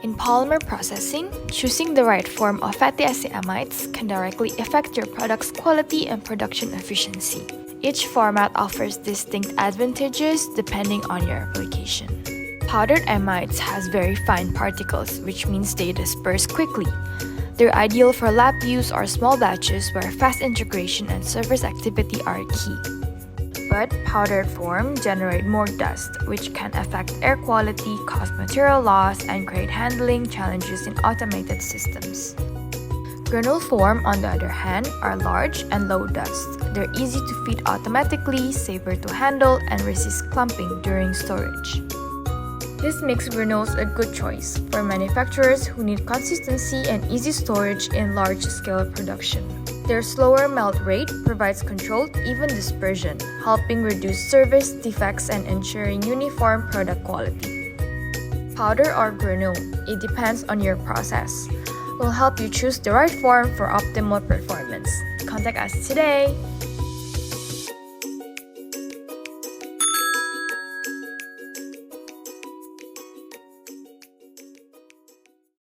In polymer processing, choosing the right form of fatty acid amides can directly affect your product's quality and production efficiency. Each format offers distinct advantages depending on your application. Powdered amides has very fine particles, which means they disperse quickly. They're ideal for lab use or small batches where fast integration and surface activity are key. But powdered form generate more dust, which can affect air quality, cause material loss, and create handling challenges in automated systems. Granule form, on the other hand, are large and low dust. They're easy to feed automatically, safer to handle, and resist clumping during storage. This makes granules a good choice for manufacturers who need consistency and easy storage in large-scale production. Their slower melt rate provides controlled, even dispersion, helping reduce service defects and ensuring uniform product quality. Powder or granule, it depends on your process. We'll help you choose the right form for optimal performance. Contact us today!